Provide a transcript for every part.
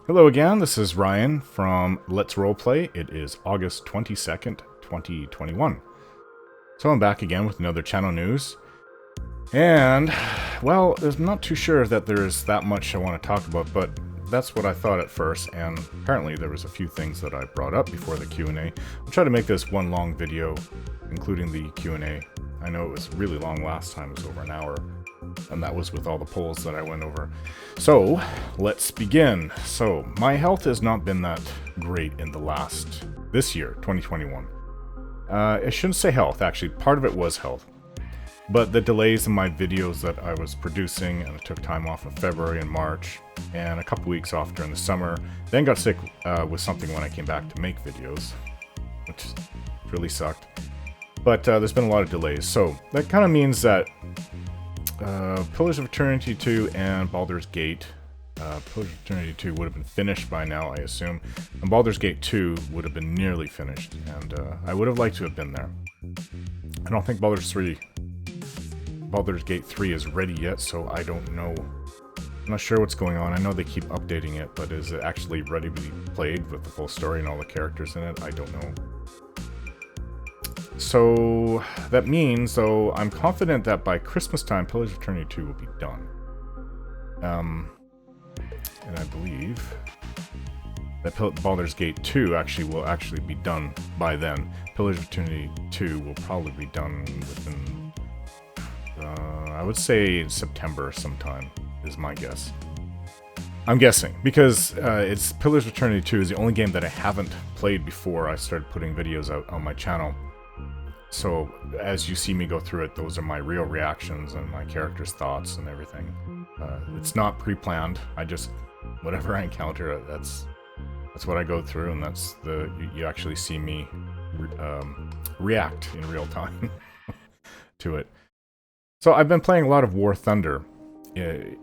Hello again, this is Ryan from Let's Roleplay. It is August 22nd, 2021. So I'm back again with another channel news. And, well, I'm not too sure that there's that much I want to talk about, but that's what I thought at first, and apparently there was a few things that I brought up before the Q&A. I'll try to make this one long video, including the Q&A. I know it was really long last time, it was over an hour, and that was with all the polls that I went over. So, let's begin. So, my health has not been that great in this year, 2021. I shouldn't say health, actually, part of it was health. But the delays in my videos that I was producing, and I took time off in February and March, and a couple weeks off during the summer, then got sick with something when I came back to make videos, which really sucked. But there's been a lot of delays, so that kind of means that Pillars of Eternity 2 and Baldur's Gate, Pillars of Eternity 2 would have been finished by now, I assume, and Baldur's Gate 2 would have been nearly finished, and I would have liked to have been there. I don't think Baldur's Gate 3 is ready yet, so I don't know. I'm not sure what's going on. I know they keep updating it, but is it actually ready to be played with the full story and all the characters in it? I don't know. So that means, though, I'm confident that by Christmas time, Pillars of Eternity 2 will be done. And I believe that Baldur's Gate 2 will actually be done by then. Pillars of Eternity 2 will probably be done within, I would say September sometime, is my guess. I'm guessing, because it's Pillars of Eternity 2 is the only game that I haven't played before I started putting videos out on my channel. So, as you see me go through it, those are my real reactions and my characters' thoughts and everything. It's not pre-planned. I just, whatever I encounter, that's what I go through, and that's you actually see me react in real time to it. So I've been playing a lot of War Thunder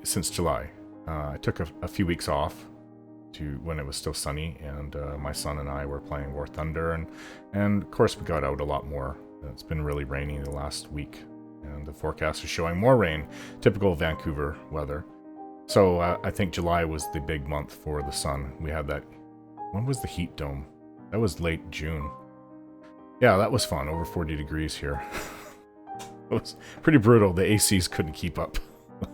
since July. I took a few weeks off when it was still sunny, and my son and I were playing War Thunder, and of course we got out a lot more. It's been really rainy the last week, and the forecast is showing more rain, typical Vancouver weather. So I think July was the big month for the sun. We had that. When was the heat dome? That was late June. Yeah, that was fun. Over 40 degrees here. It was pretty brutal. The ACs couldn't keep up. I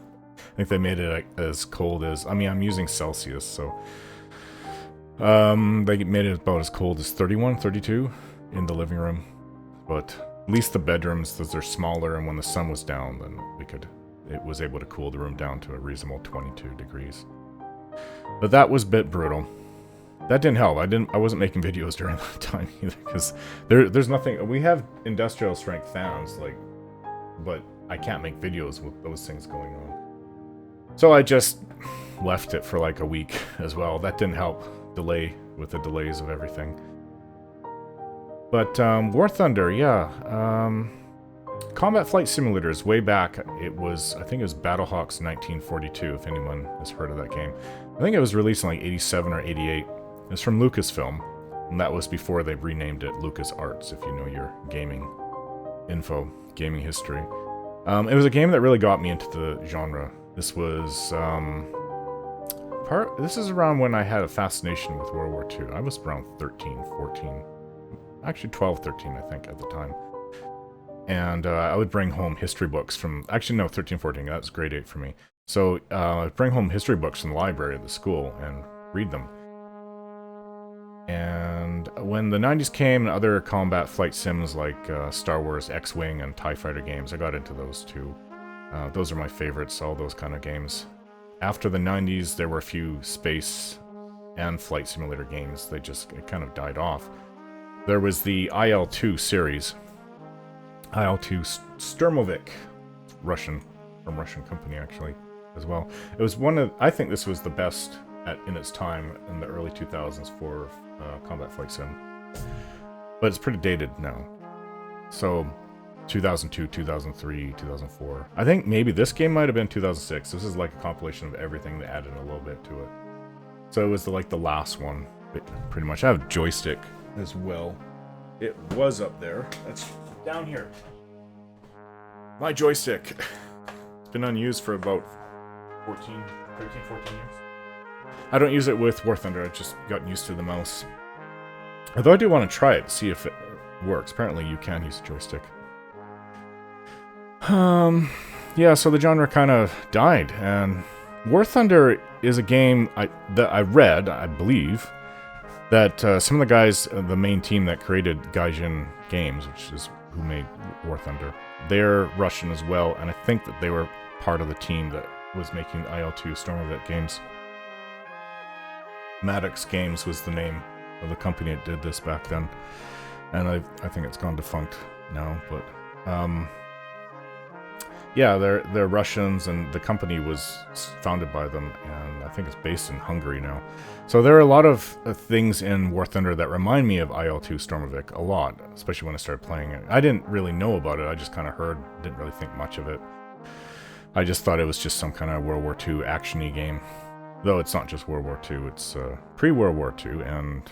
think they made it as cold as... I mean, I'm using Celsius, so... they made it about as cold as 31, 32 in the living room. But at least the bedrooms, as they're smaller, and when the sun was down, then it was able to cool the room down to a reasonable 22 degrees. But that was a bit brutal. That didn't help. I wasn't making videos during that time either, because there's nothing... We have industrial strength fans, but I can't make videos with those things going on. So I just left it for like a week as well. That didn't help with the delays of everything. But War Thunder, yeah. Combat Flight Simulators, way back, I think it was Battlehawks 1942, if anyone has heard of that game. I think it was released in like 87 or 88. It's from Lucasfilm, and that was before they renamed it LucasArts, if you know your gaming info, gaming history. It was a game that really got me into the genre. This was this is around when I had a fascination with World War II. I was around 13, 14, actually 12, 13, I think, at the time. And I would bring home history books from, actually no, 13, 14, that was grade 8 for me. So I'd bring home history books from the library of the school and read them. And when the 90s came and other combat flight sims like Star Wars X-Wing and TIE Fighter games, I got into those too. Those are my favorites, all those kind of games. After the 90s, there were a few space and flight simulator games. It kind of died off. There was the IL-2 series. IL-2 Sturmovik, from Russian company actually, as well. It was I think this was the best in its time in the early 2000s for combat flight sim. But it's pretty dated now. So 2002, 2003, 2004. I think maybe this game might have been 2006. This is like a compilation of everything they added a little bit to it. So it was like the last one, pretty much. I have a joystick as well. It was up there. That's down here. My joystick. It's been unused for about 13, 14 years. I don't use it with War Thunder. I've just gotten used to the mouse. Although I do want to try it, see if it works. Apparently you can use a joystick. Yeah, so the genre kind of died, and War Thunder is a game that I read, I believe, that some of the guys, the main team that created Gaijin Games, which is who made War Thunder, they're Russian as well, and I think that they were part of the team that was making IL-2 Stormovik games. Maddox Games was the name of the company that did this back then, and I think it's gone defunct now, but yeah, they're Russians, and the company was founded by them, and I think it's based in Hungary now. So there are a lot of things in War Thunder that remind me of IL-2 Stormovik a lot, especially when I started playing it. I didn't really know about it, I just kind of heard, didn't really think much of it. I just thought it was just some kind of World War II action-y game. Though it's not just World War II, it's pre-World War II, and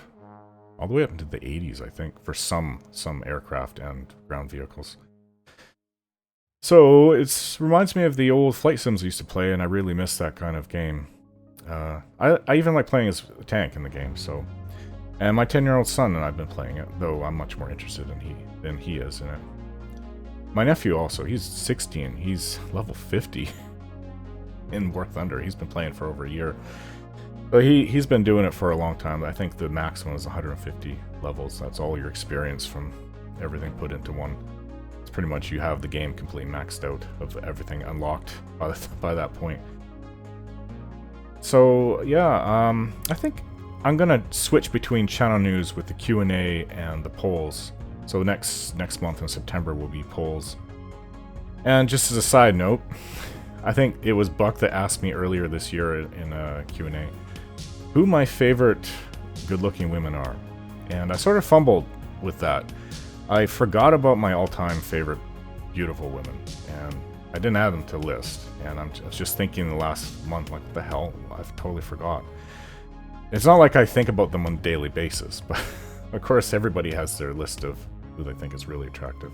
all the way up into the 80s, I think, for some aircraft and ground vehicles. So, it reminds me of the old flight sims I used to play, and I really miss that kind of game. I even like playing as a tank in the game, so... And my 10-year-old son and I've been playing it, though I'm much more interested than he is in it. My nephew also, he's 16, he's level 50 in War Thunder. He's been playing for over a year. But he's been doing it for a long time. I think the maximum is 150 levels. That's all your experience from everything put into one. It's pretty much you have the game completely maxed out of everything unlocked by that point. So yeah, I think I'm gonna switch between channel news with the Q&A and the polls. So next month in September will be polls. And just as a side note, I think it was Buck that asked me earlier this year in a Q&A who my favorite good-looking women are. And I sort of fumbled with that. I forgot about my all-time favorite beautiful women, and I didn't add them to the list. And I was just thinking the last month, like, what the hell? I've totally forgot. It's not like I think about them on a daily basis, but of course everybody has their list of who they think is really attractive.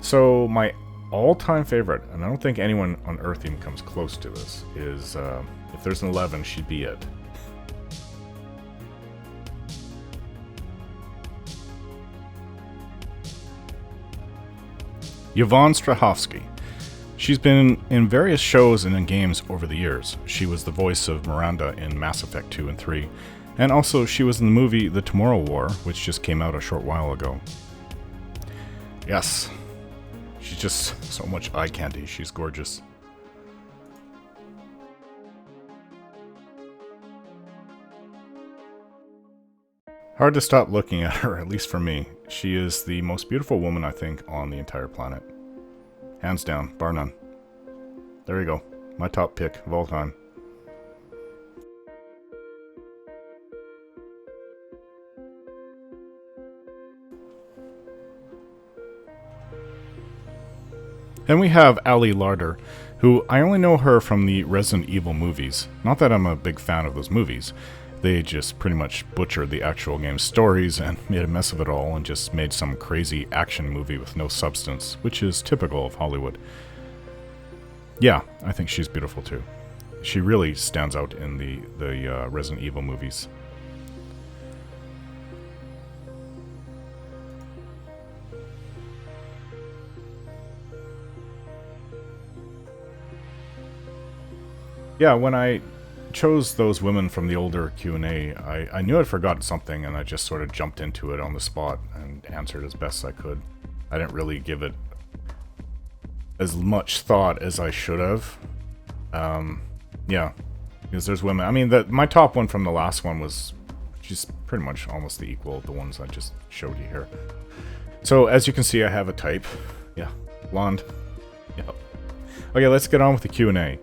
So my all-time favorite, and I don't think anyone on Earth even comes close to this, is if there's an 11, she'd be it. Yvonne Strahovski. She's been in various shows and in games over the years. She was the voice of Miranda in Mass Effect 2 and 3, and also she was in the movie The Tomorrow War, which just came out a short while ago. Yes, she's just so much eye candy. She's gorgeous. Hard to stop looking at her, at least for me. She is the most beautiful woman, I think, on the entire planet. Hands down, bar none. There you go. My top pick of all time. Then we have Ali Larder, who I only know her from the Resident Evil movies. Not that I'm a big fan of those movies. They just pretty much butchered the actual game's stories and made a mess of it all and just made some crazy action movie with no substance, which is typical of Hollywood. Yeah, I think she's beautiful too. She really stands out in the Resident Evil movies. Yeah, when I chose those women from the older Q&A, I knew I'd forgotten something, and I just sort of jumped into it on the spot and answered as best I could. I didn't really give it as much thought as I should have. Yeah, because there's women. I mean, my top one from the last one was just pretty much almost the equal of the ones I just showed you here. So as you can see, I have a type. Yeah, blonde. Yep. Okay, let's get on with the Q&A.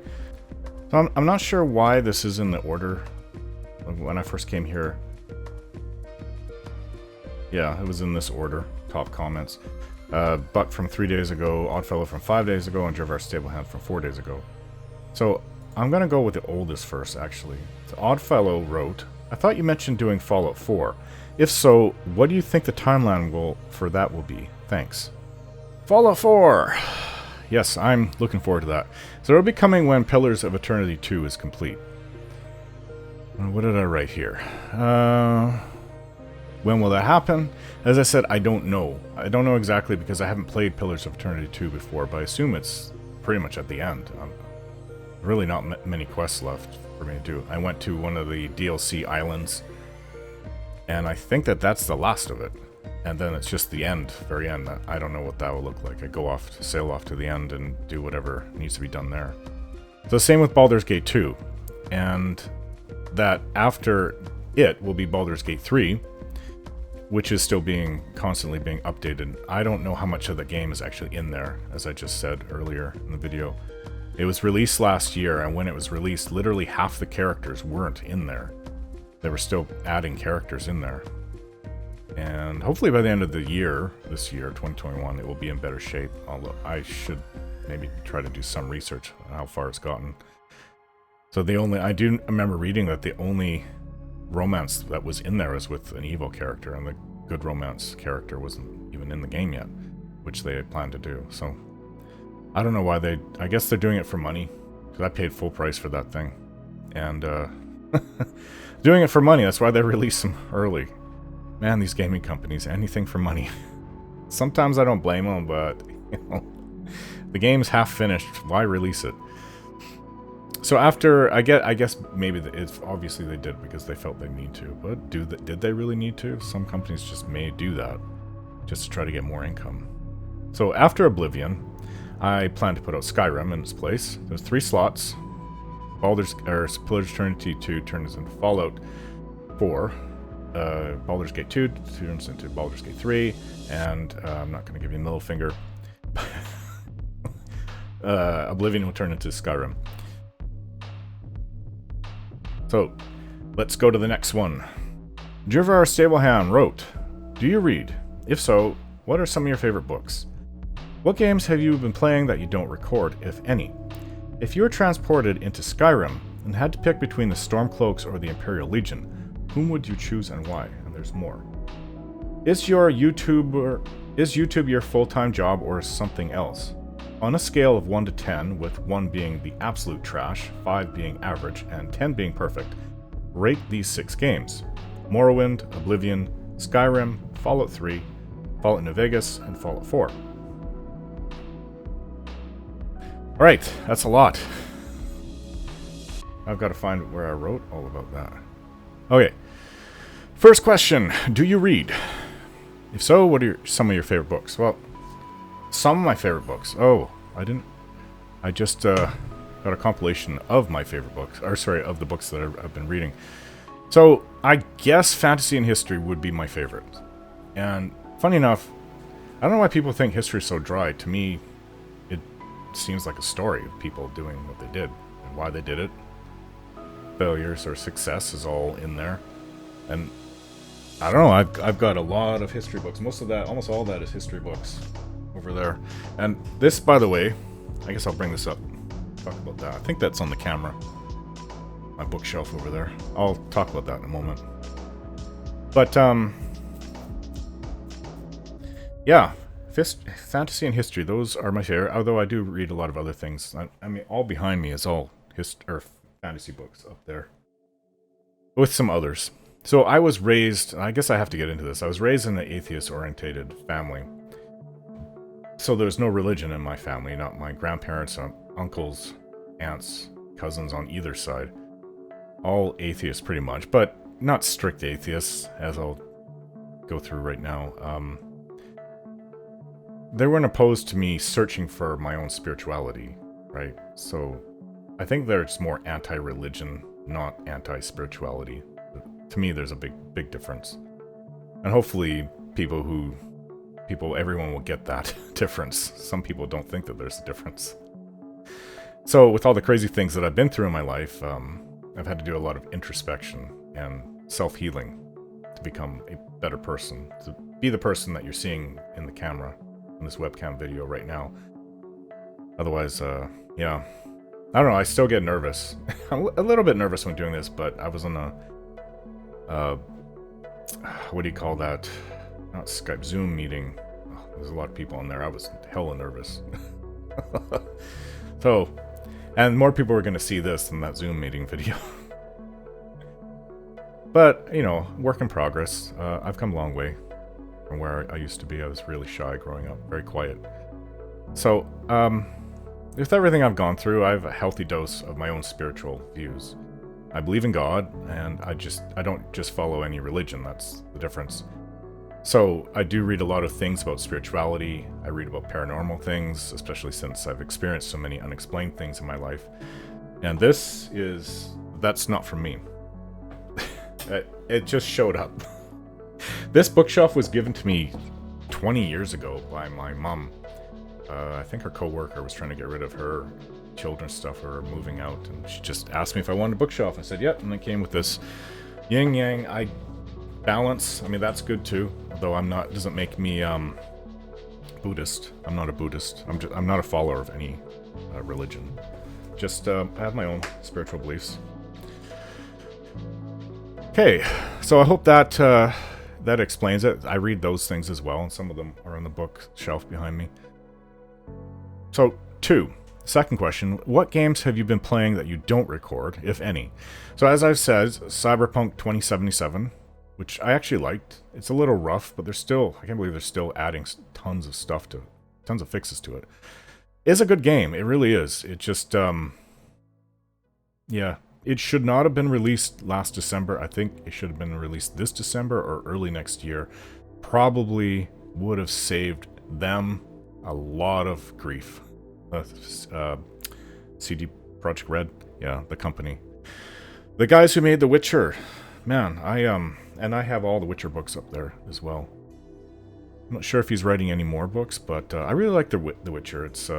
So I'm not sure why this is in the order of when I first came here. Yeah, it was in this order. Top comments. Buck from 3 days ago, Oddfellow from 5 days ago, and Javar Stablehand from 4 days ago. So I'm going to go with the oldest first, actually. So Oddfellow wrote, I thought you mentioned doing Fallout 4. If so, what do you think the timeline for that will be? Thanks. Fallout 4! Yes, I'm looking forward to that. So it'll be coming when Pillars of Eternity 2 is complete. What did I write here? When will that happen? As I said, I don't know. I don't know exactly because I haven't played Pillars of Eternity 2 before, but I assume it's pretty much at the end. Really not many quests left for me to do. I went to one of the DLC islands, and I think that that's the last of it. And then it's just the end, very end. I don't know what that will look like. I go off, sail off to the end and do whatever needs to be done there. So same with Baldur's Gate 2. And that after it will be Baldur's Gate 3, which is still constantly being updated. I don't know how much of the game is actually in there, as I just said earlier in the video. It was released last year, and when it was released, literally half the characters weren't in there. They were still adding characters in there. And hopefully by the end of the year, this year, 2021, it will be in better shape. Although I should maybe try to do some research on how far it's gotten. So I do remember reading that the only romance that was in there was with an evil character, and the good romance character wasn't even in the game yet, which they had planned to do. So I don't know why I guess they're doing it for money, because I paid full price for that thing. And doing it for money, that's why they release them early. Man, these gaming companies, anything for money. Sometimes I don't blame them, but the game's half finished, why release it? So after, I guess maybe it's obviously they did because they felt they need to, but did they really need to? Some companies just may do that just to try to get more income. So after Oblivion, I plan to put out Skyrim in its place. There's 3 slots. Pillars of Eternity 2 turns into Fallout 4. Baldur's Gate 2 turns into Baldur's Gate 3, and I'm not going to give you a middle finger. Oblivion will turn into Skyrim. So, let's go to the next one. Jirvar Stableham wrote, do you read? If so, what are some of your favorite books? What games have you been playing that you don't record, if any? If you were transported into Skyrim and had to pick between the Stormcloaks or the Imperial Legion, whom would you choose and why? And there's more. Is YouTube your full-time job or something else? On a scale of 1 to 10, with 1 being the absolute trash, 5 being average, and 10 being perfect, rate these 6 games. Morrowind, Oblivion, Skyrim, Fallout 3, Fallout New Vegas, and Fallout 4. Alright, that's a lot. I've got to find where I wrote all about that. Okay. First question, do you read? If so, what are some of your favorite books? Well, some of my favorite books. Oh, I just got a compilation of my favorite books. Or sorry, of the books that I've been reading. So, I guess fantasy and history would be my favorite. And funny enough, I don't know why people think history is so dry. To me, it seems like a story of people doing what they did and why they did it. Failures or success is all in there. And I don't know, I've got a lot of history books. Almost all that is history books over there. And this, by the way, I guess I'll bring this up. Talk about that. I think that's on the camera. My bookshelf over there. I'll talk about that in a moment. But, yeah. Fantasy and history, those are my favorite. Although I do read a lot of other things. I mean, all behind me is all fantasy books up there. With some others. So I was raised, I guess I have to get into this. I was raised in an atheist-orientated family. So there's no religion in my family, not my grandparents, uncles, aunts, cousins on either side. All atheists pretty much, but not strict atheists, as I'll go through right now. They weren't opposed to me searching for my own spirituality, right? So I think there's more anti-religion, not anti-spirituality. To me, there's a big difference. And hopefully everyone will get that difference. Some people don't think that there's a difference. So with all the crazy things that I've been through in my life, I've had to do a lot of introspection and self-healing to become a better person, to be the person that you're seeing in the camera, in this webcam video right now. Otherwise, yeah. I don't know, I still get nervous. I'm a little bit nervous when doing this, but I was on a what do you call that? Not Skype, Zoom meeting. Oh, there's a lot of people on there. I was hella nervous. So, and more people are going to see this than that Zoom meeting video. But, you know, work in progress. I've come a long way from where I used to be. I was really shy growing up, very quiet. So, with everything I've gone through, I have a healthy dose of my own spiritual views. I believe in God, and I don't just follow any religion. That's the difference. So I do read a lot of things about spirituality. I read about paranormal things, especially since I've experienced so many unexplained things in my life. And that's not from me. It just showed up. This bookshelf was given to me 20 years ago by my mom. I think her coworker was trying to get rid of her children's stuff or moving out, and she just asked me if I wanted a bookshelf. I said, yep, and it came with this yin-yang balance. I mean, that's good too, although doesn't make me Buddhist. I'm not a Buddhist. I'm not a follower of any religion. Just I have my own spiritual beliefs. Okay, so I hope that that explains it. I read those things as well, and some of them are on the bookshelf behind me. So, second question, what games have you been playing that you don't record, if any? So as I've said, Cyberpunk 2077, which I actually liked. It's a little rough, but I can't believe they're still adding tons of fixes to it. It's a good game, it really is. It just, yeah, it should not have been released last December. I think it should have been released this December or early next year. Probably would have saved them a lot of grief. CD Projekt Red, yeah, the company. The guys who made The Witcher, man, and I have all the Witcher books up there as well. I'm not sure if he's writing any more books, but I really like The Witcher. It's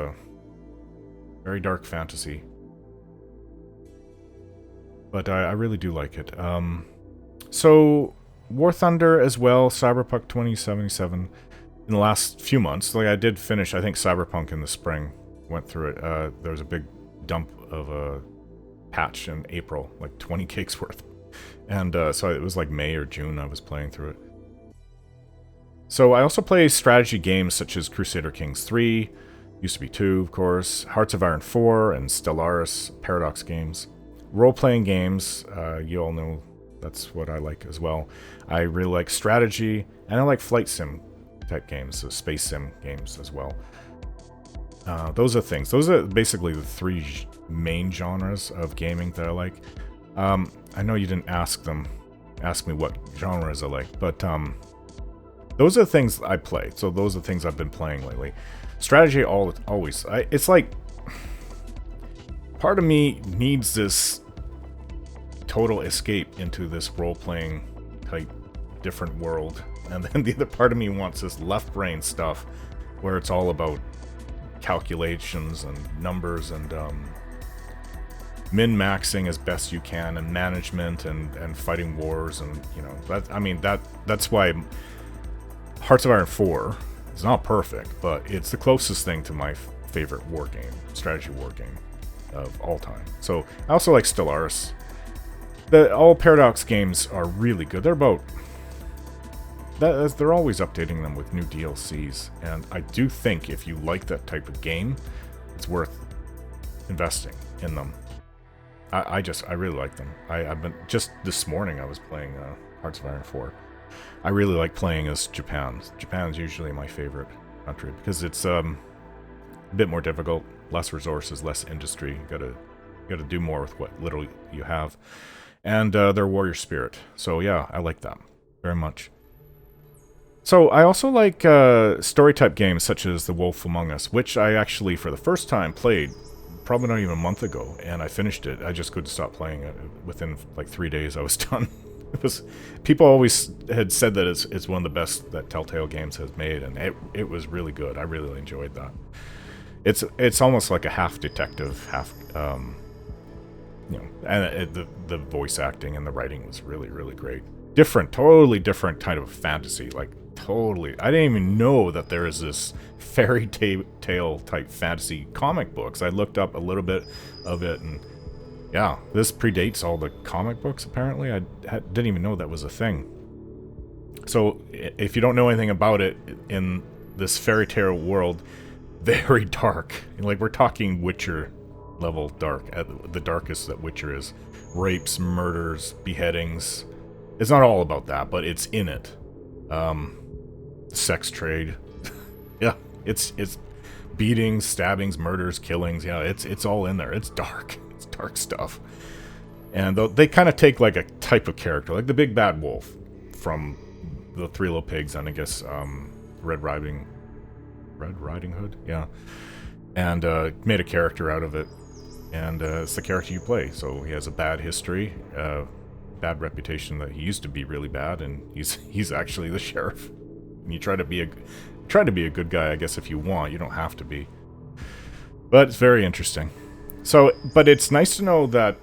very dark fantasy. But I really do like it. So, War Thunder as well, Cyberpunk 2077. In the last few months, like I did finish, I think, Cyberpunk in the spring. Went through it. There was a big dump of a patch in April, like 20 gigs worth. And so it was like May or June I was playing through it. So I also play strategy games such as Crusader Kings 3, used to be 2, of course, Hearts of Iron 4, and Stellaris Paradox games. Role-playing games, you all know that's what I like as well. I really like strategy, and I like flight sim type games, so space sim games as well. Those are things. Those are basically the three main genres of gaming that I like. I know you didn't ask me what genres I like, but those are the things I play. So those are the things I've been playing lately. Strategy always. It's like part of me needs this total escape into this role-playing type different world, and then the other part of me wants this left brain stuff where it's all about calculations and numbers and min-maxing as best you can, and management and fighting wars, and you know that's why Hearts of Iron 4 is not perfect, but it's the closest thing to my favorite war game, strategy war game of all time. So I also like Stellaris. All Paradox games are really good. They're always updating them with new DLCs, and I do think if you like that type of game, it's worth investing in them. I really like them. I've been just this morning I was playing Hearts of Iron 4. I really like playing as Japan. Japan is usually my favorite country because it's a bit more difficult, less resources, less industry. You gotta do more with what little you have, and their warrior spirit. So yeah, I like that very much. So I also like story type games such as The Wolf Among Us, which I actually for the first time played probably not even a month ago, and I finished it. I just couldn't stop playing it. Within like 3 days I was done. People always had said that it's one of the best that Telltale Games has made, and it was really good. I really enjoyed that. It's almost like a half detective, half and the voice acting and the writing was really, really great. Totally different kind of fantasy, like totally. I didn't even know that there is this fairy tale type fantasy comic books. I looked up a little bit of it, and yeah, this predates all the comic books, apparently. I didn't even know that was a thing. So, if you don't know anything about it, in this fairy tale world, very dark. Like, we're talking Witcher level dark, at the darkest that Witcher is. Rapes, murders, beheadings. It's not all about that, but it's in it. Sex trade. Yeah, it's beatings, stabbings, murders, killings. Yeah, it's all in there. It's dark. It's dark stuff. And they kind of take like a type of character, like the big bad wolf from the Three Little Pigs, and I guess Red Riding Hood, yeah, and made a character out of it, and it's the character you play. So he has a bad history, bad reputation, that he used to be really bad, and he's actually the sheriff. And you try to be a good guy, I guess, if you want. You don't have to be, but it's very interesting. So, but it's nice to know that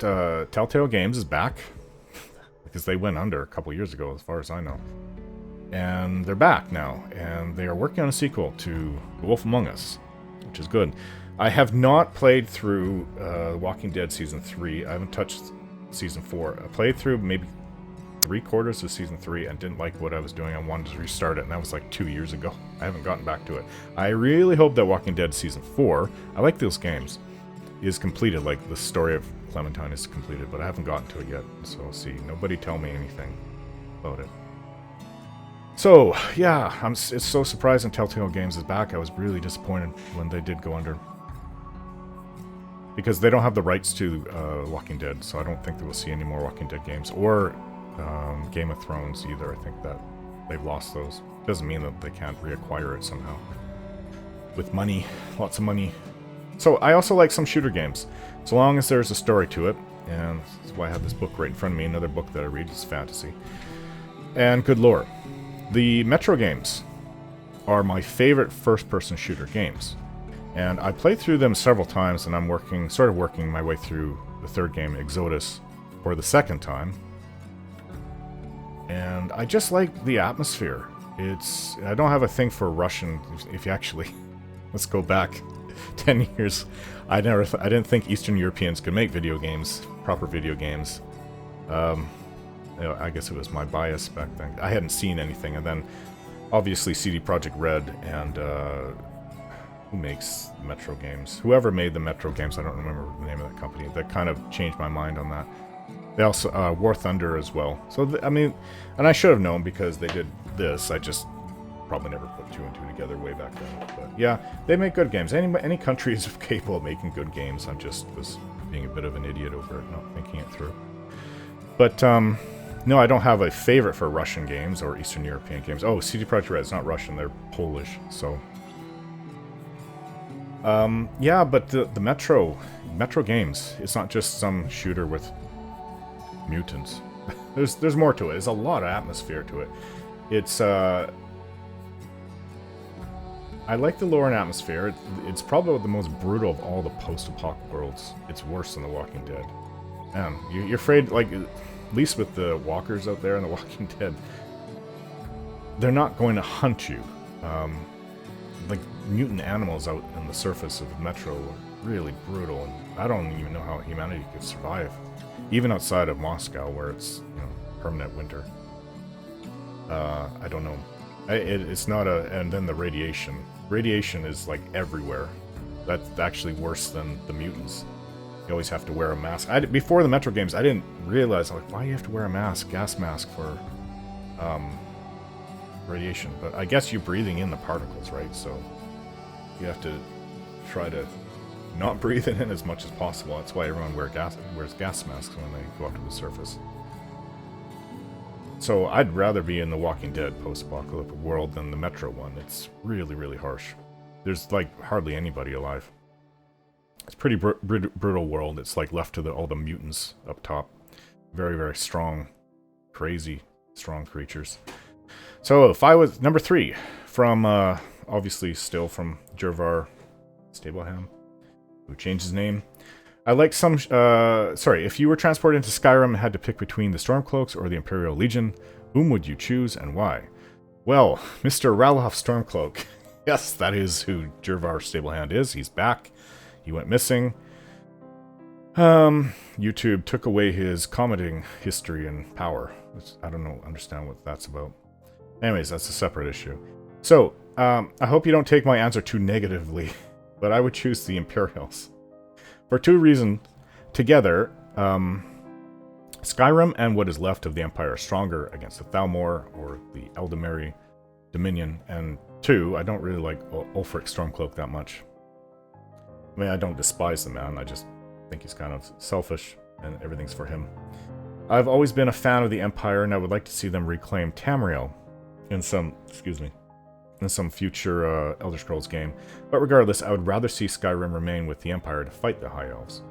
Telltale Games is back, because they went under a couple years ago, as far as I know. And they're back now, and they are working on a sequel to The Wolf Among Us, which is good. I have not played through Walking Dead Season 3. I haven't touched Season 4. I played through maybe 3/4 of Season 3 and didn't like what I was doing. I wanted to restart it, and that was like 2 years ago. I haven't gotten back to it. I really hope that Walking Dead Season 4, I like those games, is completed. Like, the story of Clementine is completed, but I haven't gotten to it yet. So I'll see. Nobody tell me anything about it. So, yeah, it's so surprising Telltale Games is back. I was really disappointed when they did go under, because they don't have the rights to Walking Dead, so I don't think that we'll see any more Walking Dead games, or Game of Thrones either. I think that they've lost those. Doesn't mean that they can't reacquire it somehow. With money, lots of money. So I also like some shooter games, so long as there's a story to it, and that's why I have this book right in front of me. Another book that I read is fantasy. And good lore. The Metro games are my favorite first-person shooter games, and I played through them several times, and I'm sort of working my way through the third game, Exodus, for the second time. And I just like the atmosphere. I don't have a thing for Russian. If you actually, let's go back 10 years. I didn't think Eastern Europeans could make video games, proper video games. I guess it was my bias back then. I hadn't seen anything, and then obviously CD Projekt Red and who makes Metro games? Whoever made the Metro games, I don't remember the name of that company. That kind of changed my mind on that. They also War Thunder as well. So I mean, and I should have known because they did this. I just probably never put two and two together way back then. But yeah, they make good games. Any country is capable of making good games. I just was being a bit of an idiot over it, not thinking it through. But no, I don't have a favorite for Russian games or Eastern European games. Oh, CD Projekt Red is not Russian; they're Polish. So, yeah, but the Metro games, it's not just some shooter with mutants. There's more to it. There's a lot of atmosphere to it. It's I like the lore and atmosphere. It's probably the most brutal of all the post-apocalyptic worlds. It's worse than The Walking Dead. Man, you're afraid, like, at least with the walkers out there in The Walking Dead, they're not going to hunt you. Like, mutant animals out on the surface of Metro are really brutal, and I don't even know how humanity could survive, even outside of Moscow, where it's, permanent winter. I don't know. It's not and then the radiation. Radiation is, like, everywhere. That's actually worse than the mutants. You always have to wear a mask. Before the Metro games, I didn't realize, like, why do you have to wear a mask, gas mask, for radiation? But I guess you're breathing in the particles, right? So you have to try to not breathe it in as much as possible. That's why everyone wears gas masks when they go up to the surface. So I'd rather be in the Walking Dead post-apocalyptic world than the Metro one. It's really, really harsh. There's, like, hardly anybody alive. It's a pretty brutal world. It's, like, left to all the mutants up top. Very, very strong, crazy, strong creatures. So if I was number 3 from, obviously still from Jervar Stableham, who changed his name. I like some, if you were transported into Skyrim and had to pick between the Stormcloaks or the Imperial Legion, whom would you choose and why? Well, Mr. Ralof Stormcloak. Yes, that is who Jervar Stablehand is. He's back. He went missing. YouTube took away his commenting history and power, which I don't understand what that's about. Anyways, that's a separate issue. So, I hope you don't take my answer too negatively. but I would choose the Imperials. For two reasons. Together, Skyrim and what is left of the Empire are stronger against the Thalmor or the Eldameri Dominion. And two, I don't really like Ulfric Stormcloak that much. I mean, I don't despise the man, I just think he's kind of selfish and everything's for him. I've always been a fan of the Empire, and I would like to see them reclaim Tamriel in some, in some future Elder Scrolls game. But regardless, I would rather see Skyrim remain with the Empire to fight the High Elves.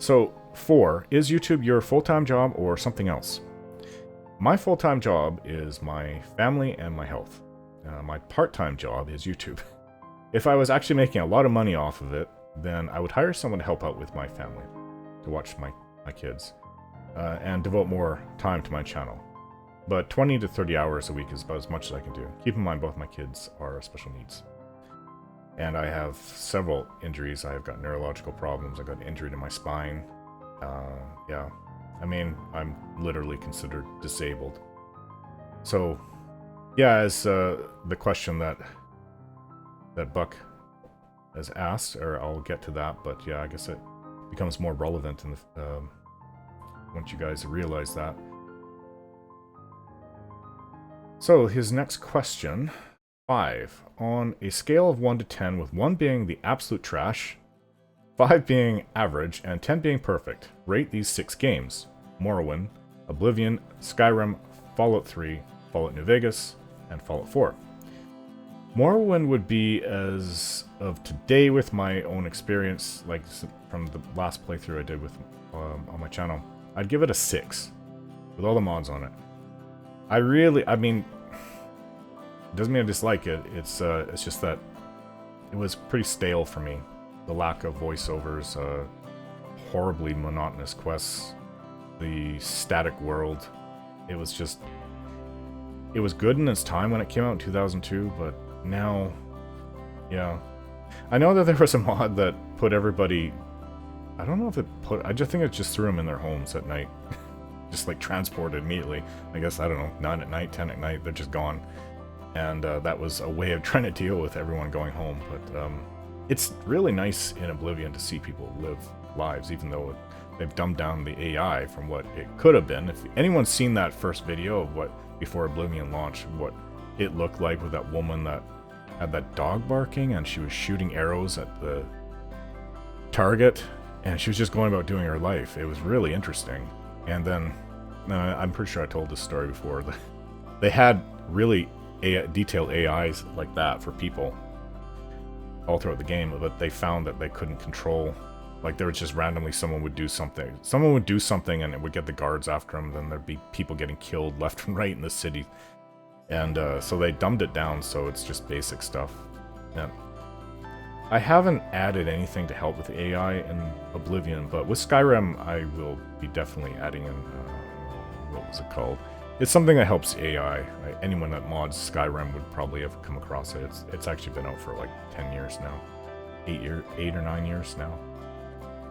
So, 4. Is YouTube your full-time job or something else? My full-time job is my family and my health. My part-time job is YouTube. If I was actually making a lot of money off of it, then I would hire someone to help out with my family, to watch my kids, and devote more time to my channel. But 20 to 30 hours a week is about as much as I can do. Keep in mind both my kids are special needs. And I have several injuries. I've got neurological problems. I got an injury to my spine. Yeah. I mean, I'm literally considered disabled. So, yeah, as the question that Buck has asked, or I'll get to that, but yeah, I guess it becomes more relevant in the, once you guys realize that. So, his next question, 5. On a scale of 1 to 10, with 1 being the absolute trash, 5 being average, and 10 being perfect, rate these 6 games. Morrowind, Oblivion, Skyrim, Fallout 3, Fallout New Vegas, and Fallout 4. Morrowind would be, as of today with my own experience, like from the last playthrough I did with on my channel, I'd give it a 6, with all the mods on it. I mean, it doesn't mean I dislike it, it's just that it was pretty stale for me. The lack of voiceovers, horribly monotonous quests, the static world, it was good in its time when it came out in 2002, but now, yeah. I know that there was a mod that put everybody, I don't know if it put, I just think it just threw them in their homes at night. Just like transported immediately. I guess, I don't know, 9 at night, 10 at night, they're just gone. And that was a way of trying to deal with everyone going home. But it's really nice in Oblivion to see people live lives, even though they've dumbed down the AI from what it could have been. If anyone's seen that first video of what, before Oblivion launched, what it looked like with that woman that had that dog barking and she was shooting arrows at the target, and she was just going about doing her life. It was really interesting. And then, I'm pretty sure I told this story before, they had really detailed AIs like that for people all throughout the game, but they found that they couldn't control, like there was just randomly someone would do something and it would get the guards after them, then there'd be people getting killed left and right in the city. And so they dumbed it down so it's just basic stuff. And I haven't added anything to help with the AI in Oblivion, but with Skyrim, I will be definitely adding in, what was it called? It's something that helps AI. Anyone that mods Skyrim would probably have come across it. It's actually been out for like 10 years now. 8 or 9 years now.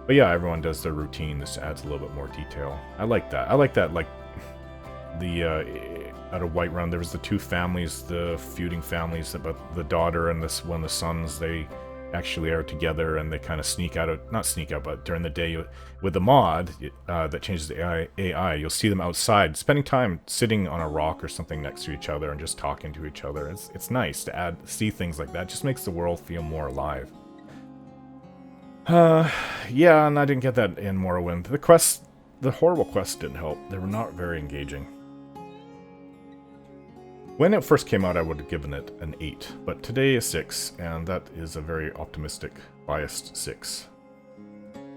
But yeah, everyone does their routine. This adds a little bit more detail. I like that. I like that, like, the, out of Whiterun, there was the two families, the feuding families, about the daughter and one of the sons, they actually are together and they kind of sneak out, not sneak out, but during the day with the mod that changes the AI, you'll see them outside spending time sitting on a rock or something next to each other and just talking to each other. It's nice to see things like that. It just makes the world feel more alive. Yeah, and I didn't get that in Morrowind. The horrible quests didn't help. They were not very engaging. When it first came out, I would have given it an 8, but today a 6, and that is a very optimistic, biased 6.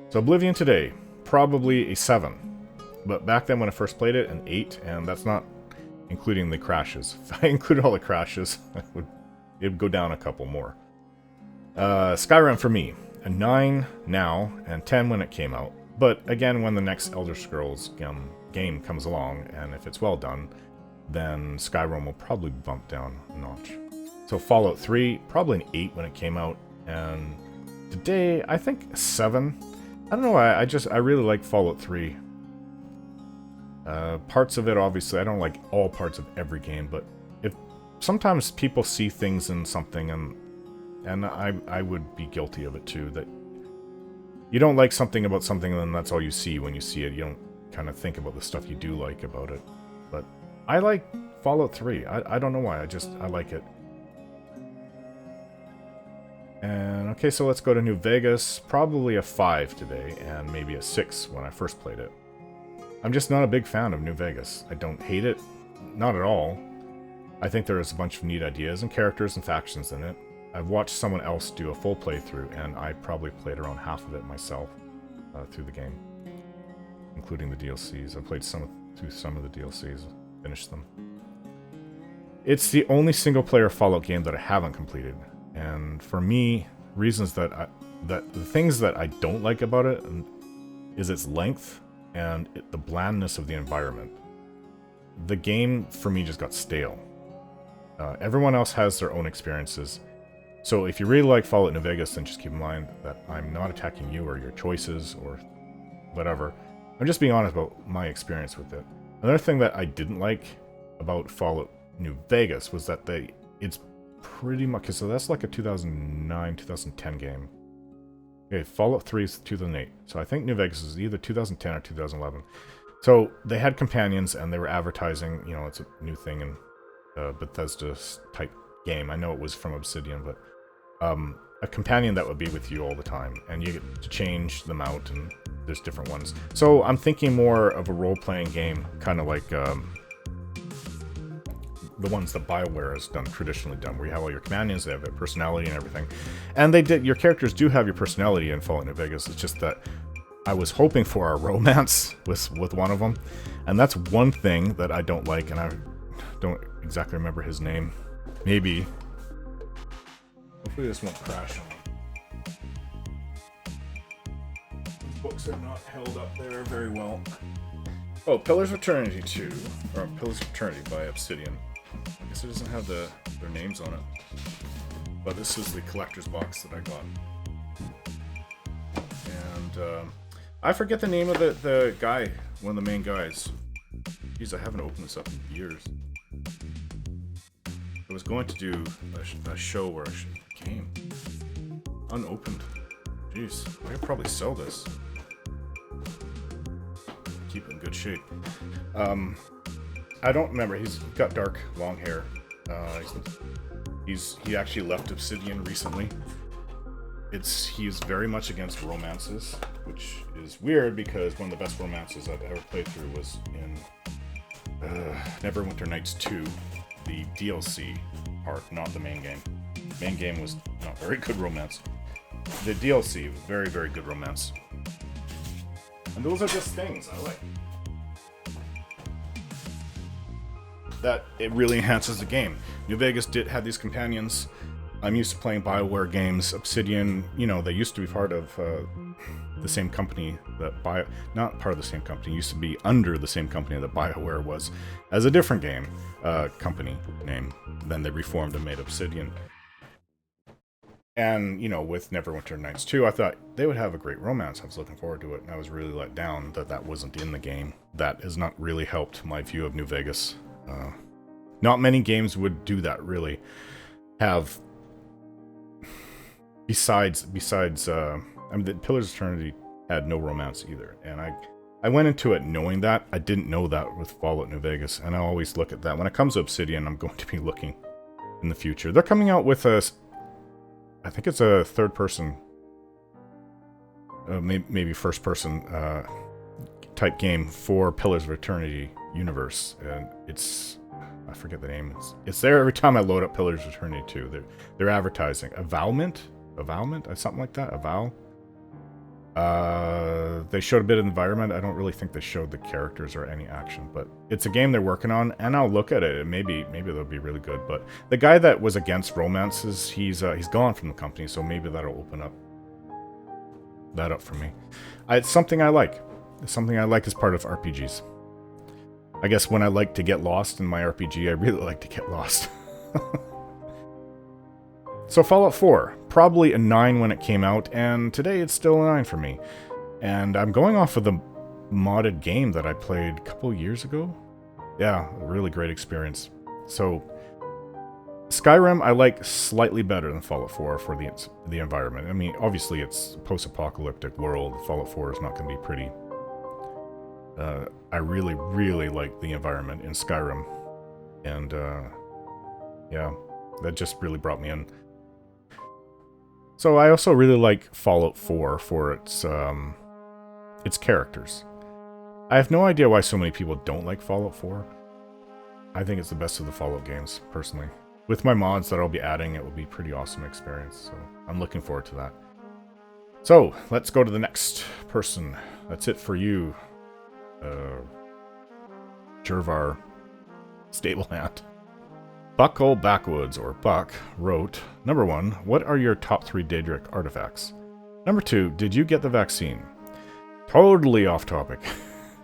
So Oblivion today, probably a 7, but back then when I first played it, an 8, and that's not including the crashes. If I included all the crashes, it would go down a couple more. Skyrim for me, a 9 now, and 10 when it came out, but again, when the next Elder Scrolls game comes along, and if it's well done, then Skyrim will probably bump down a notch. So Fallout 3, probably an 8 when it came out, and today, I think 7. I don't know why, I really like Fallout 3. Parts of it, obviously, I don't like all parts of every game, but if sometimes people see things in something and And I would be guilty of it too, that you don't like something about something and then that's all you see when you see it. You don't kind of think about the stuff you do like about it. But I like Fallout 3. I don't know why, I like it. And okay, so let's go to New Vegas. Probably a 5 today, and maybe a 6 when I first played it. I'm just not a big fan of New Vegas. I don't hate it, not at all. I think there is a bunch of neat ideas and characters and factions in it. I've watched someone else do a full playthrough, and I probably played around half of it myself through the game, including the DLCs. I played through some of the DLCs, finished them. It's the only single-player Fallout game that I haven't completed. And for me, reasons that the things that I don't like about it is its length and the blandness of the environment. The game for me just got stale. Everyone else has their own experiences. So if you really like Fallout New Vegas, then just keep in mind that I'm not attacking you or your choices or whatever. I'm just being honest about my experience with it. Another thing that I didn't like about Fallout New Vegas was that it's pretty much, so that's like a 2009, 2010 game. Okay, Fallout 3 is 2008. So I think New Vegas is either 2010 or 2011. So they had companions and they were advertising, you know, it's a new thing in Bethesda type game. I know it was from Obsidian, but a companion that would be with you all the time, and you get to change them out, and there's different ones. So I'm thinking more of a role-playing game, kind of like the ones that BioWare has traditionally done, where you have all your companions, they have their personality and everything. And your characters do have your personality in Fallout New Vegas. It's just that I was hoping for a romance with one of them, and that's one thing that I don't like, and I don't exactly remember his name. Maybe. Hopefully this won't crash on me. Books are not held up there very well. Oh, Pillars of Eternity 2, or Pillars of Eternity by Obsidian. I guess it doesn't have their names on it. But this is the collector's box that I got. And I forget the name of the guy, one of the main guys. Jeez, I haven't opened this up in years. I was going to do a show where I came unopened. Jeez, I could probably sell this. Keep it in good shape. I don't remember. He's got dark, long hair. He actually left Obsidian recently. He's very much against romances, which is weird because one of the best romances I've ever played through was in Neverwinter Nights 2, the DLC part, not the main game. Main game was not very good romance. The DLC was very, very good romance. And those are just things I like. That it really enhances the game. New Vegas had these companions. I'm used to playing BioWare games. Obsidian, you know, they used to be part of the same company that not part of the same company, used to be under the same company that BioWare was, as a different game company name. Then they reformed and made Obsidian. And, you know, with Neverwinter Nights 2, I thought they would have a great romance. I was looking forward to it, and I was really let down that wasn't in the game. That has not really helped my view of New Vegas. Not many games would do that, really. Have besides I mean, the Pillars of Eternity had no romance either, and I went into it knowing that. I didn't know that with Fallout New Vegas, and I always look at that. When it comes to Obsidian, I'm going to be looking in the future. They're coming out with I think it's a third-person, maybe first-person type game for Pillars of Eternity universe, and I forget the name. It's there every time I load up Pillars of Eternity 2. They're advertising Avowment, something like that. Avow. They showed a bit of environment. I don't really think they showed the characters or any action, but it's a game they're working on, and I'll look at it, and maybe they'll be really good. But the guy that was against romances, he's gone from the company, so maybe that'll open that up for me. It's something I like. It's something I like as part of RPGs. I guess when I like to get lost in my RPG, I really like to get lost. So Fallout 4, probably a 9 when it came out, and today it's still a 9 for me. And I'm going off of the modded game that I played a couple years ago. Yeah, a really great experience. So Skyrim I like slightly better than Fallout 4 for the environment. I mean, obviously it's a post-apocalyptic world. Fallout 4 is not going to be pretty. I really, really like the environment in Skyrim. And, yeah, that just really brought me in. So I also really like Fallout 4 for its characters. I have no idea why so many people don't like Fallout 4. I think it's the best of the Fallout games, personally. With my mods that I'll be adding, it will be a pretty awesome experience, so I'm looking forward to that. So, let's go to the next person. That's it for you, Jervar Stablehand. Buckle Backwoods, or Buck, wrote, Number 1, what are your top 3 Daedric artifacts? Number 2, did you get the vaccine? Totally off topic.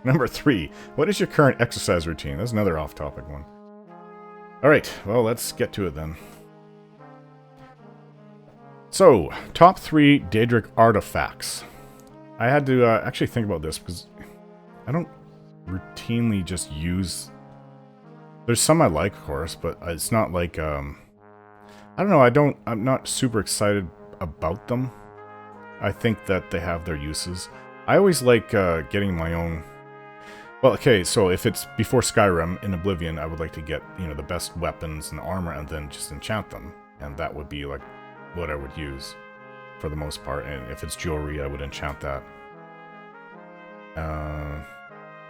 Number 3, what is your current exercise routine? That's another off topic one. Alright, well, let's get to it then. So, top 3 Daedric artifacts. I had to actually think about this because I don't routinely just use... There's some I like, of course, but it's not like, I don't know, I'm not super excited about them. I think that they have their uses. I always like getting my own... Well, okay, so if it's before Skyrim, in Oblivion, I would like to get, the best weapons and armor and then just enchant them. And that would be, like, what I would use for the most part. And if it's jewelry, I would enchant that.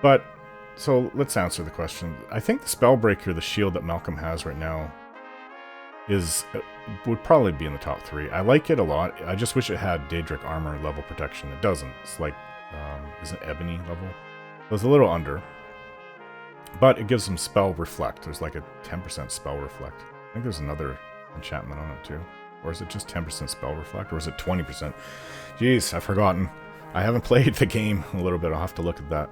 But... So, let's answer the question. I think the Spellbreaker, the shield that Malcolm has right now, would probably be in the top 3. I like it a lot. I just wish it had Daedric armor level protection. It doesn't. It's like, is it Ebony level? It was a little under. But it gives them Spell Reflect. There's like a 10% Spell Reflect. I think there's another enchantment on it too. Or is it just 10% Spell Reflect? Or is it 20%? Jeez, I've forgotten. I haven't played the game a little bit. I'll have to look at that.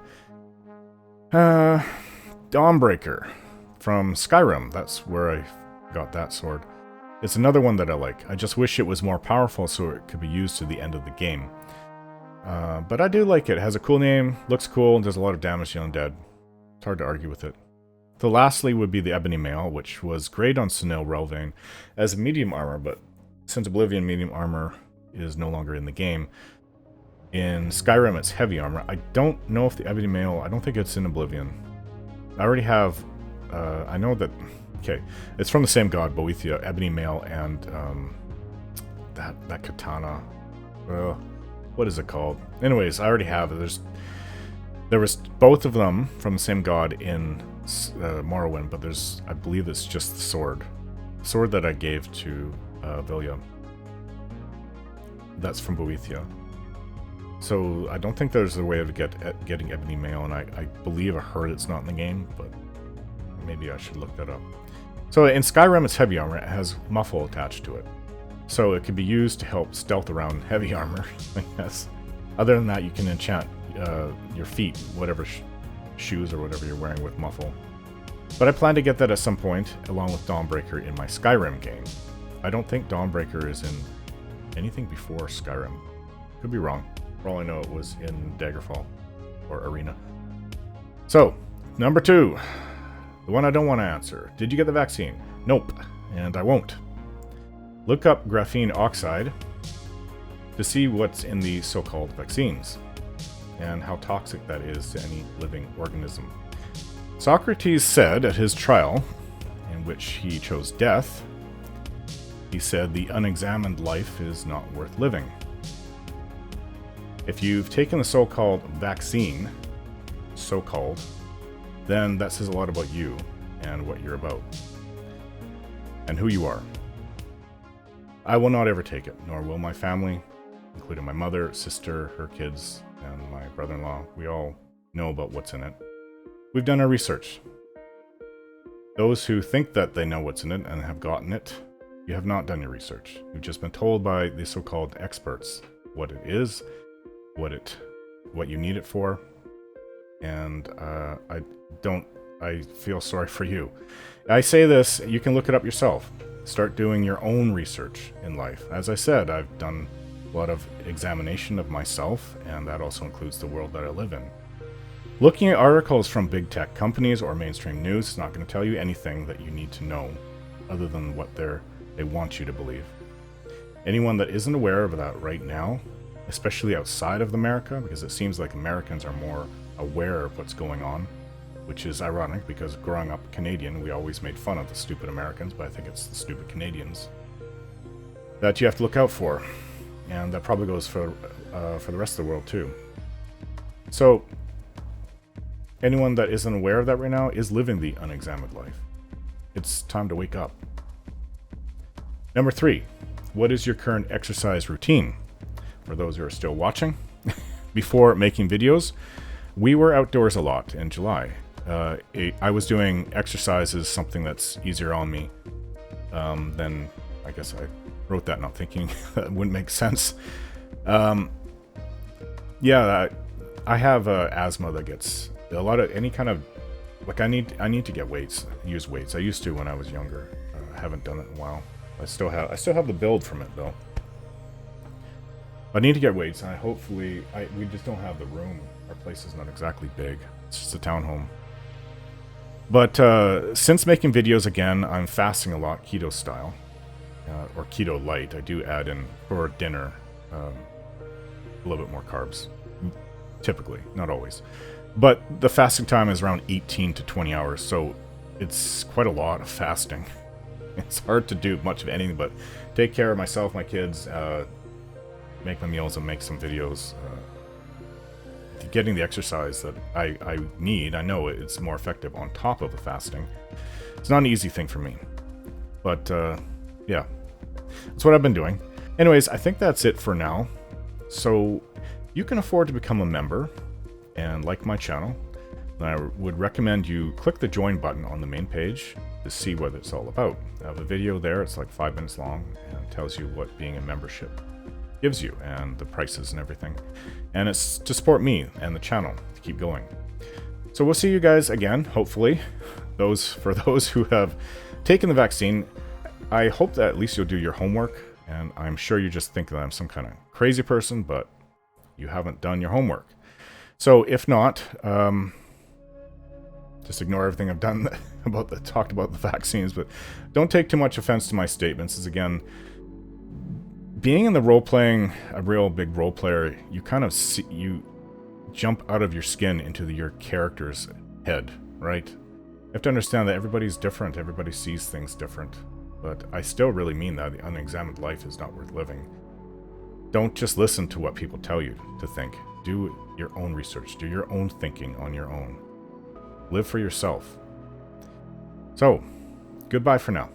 Dawnbreaker from Skyrim. That's where I got that sword. It's another one that I like. I just wish it was more powerful so it could be used to the end of the game. But I do like it. It has a cool name, looks cool, and does a lot of damage to undead. It's hard to argue with it. So lastly would be the Ebony Mail, which was great on Sunil Relvain as medium armor, but since Oblivion medium armor is no longer in the game, in Skyrim, it's heavy armor. I don't know if the Ebony Mail... I don't think it's in Oblivion. I already have... I know that... Okay, it's from the same god, Boethia, Ebony Mail, and that katana. What is it called? Anyways, I already have it. There was both of them from the same god in Morrowind, but I believe it's just the sword. The sword that I gave to Vilya. That's from Boethia. So I don't think there's a way of getting Ebony Mail, and I believe I heard it's not in the game, but maybe I should look that up. So in Skyrim, it's heavy armor. It has muffle attached to it. So it can be used to help stealth around heavy armor, I guess. Other than that, you can enchant your feet, whatever shoes or whatever you're wearing with muffle. But I plan to get that at some point, along with Dawnbreaker in my Skyrim game. I don't think Dawnbreaker is in anything before Skyrim. Could be wrong. For all I know, it was in Daggerfall, or Arena. So, number 2. The one I don't want to answer. Did you get the vaccine? Nope, and I won't. Look up graphene oxide to see what's in the so-called vaccines, and how toxic that is to any living organism. Socrates said at his trial, in which he chose death, he said the unexamined life is not worth living. If you've taken the so-called vaccine, so-called, then that says a lot about you and what you're about and who you are. I will not ever take it, nor will my family, including my mother, sister, her kids, and my brother-in-law. We all know about what's in it. We've done our research. Those who think that they know what's in it and have gotten it, you have not done your research. You've just been told by the so-called experts what it is, what you need it for, and I feel sorry for you. I say this, you can look it up yourself. Start doing your own research in life. As I said, I've done a lot of examination of myself, and that also includes the world that I live in. Looking at articles from big tech companies or mainstream news is not going to tell you anything that you need to know. other than what they want you to believe. Anyone that isn't aware of that right now, especially outside of America, because it seems like Americans are more aware of what's going on, which is ironic because growing up Canadian, we always made fun of the stupid Americans, but I think it's the stupid Canadians that you have to look out for. And that probably goes for the rest of the world too. So anyone that isn't aware of that right now is living the unexamined life. It's time to wake up. Number 3, what is your current exercise routine? For those who are still watching, before making videos, we were outdoors a lot in July. I was doing exercises, something that's easier on me than, I guess I wrote that not thinking that wouldn't make sense. Yeah, I have asthma that gets a lot of any kind of, like I need to get weights, use weights. I used to when I was younger. I haven't done it in a while. I still have the build from it though. I need to get weights, and we just don't have the room. Our place is not exactly big. It's just a townhome. But since making videos again, I'm fasting a lot, keto style, or keto light. I do add in for dinner a little bit more carbs, typically, not always. But the fasting time is around 18 to 20 hours, so it's quite a lot of fasting. It's hard to do much of anything but take care of myself, my kids, make my meals, and make some videos. Getting the exercise that I need, I know it's more effective on top of the fasting. It's not an easy thing for me. But, yeah. That's what I've been doing. Anyways, I think that's it for now. So, you can afford to become a member and like my channel. And I would recommend you click the join button on the main page to see what it's all about. I have a video there, it's like 5 minutes long, and tells you what being a membership gives you and the prices and everything. And it's to support me and the channel to keep going. So we'll see you guys again, hopefully. For those who have taken the vaccine, I hope that at least you'll do your homework. And I'm sure you just think that I'm some kind of crazy person, but you haven't done your homework. So if not, just ignore everything I've done talked about the vaccines, but don't take too much offense to my statements. As again, being in the role-playing, a real big role player, you kind of you jump out of your skin into your character's head, right? You have to understand that everybody's different, everybody sees things different. But I still really mean that the unexamined life is not worth living. Don't just listen to what people tell you to think. Do your own research, do your own thinking on your own. Live for yourself. So, goodbye for now.